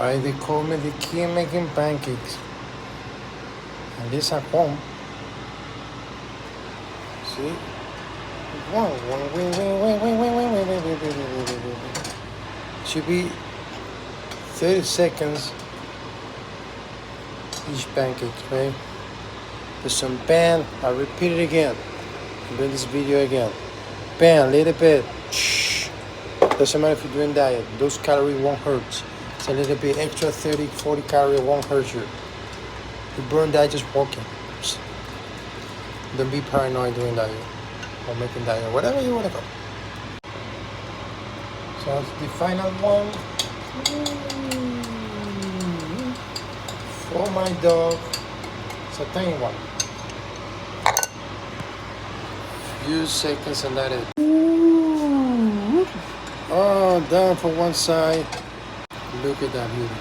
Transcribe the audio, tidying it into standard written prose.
Why they call me the king making pancakes? At least at home. See? Should be 30 seconds each pancake, right? Put some pan. I'll repeat it again. Do this video again. Pan, little bit. Shh. Doesn't matter if you're doing diet. Those calories won't hurt. It's a little bit extra 30, 40 calories won't hurt you. You burn that just walking. Don't be paranoid doing diet or making diet, whatever you want to go. So the final one for my dog. It's a tiny one. Few seconds and let it. Oh, down for one side. Look at that beauty.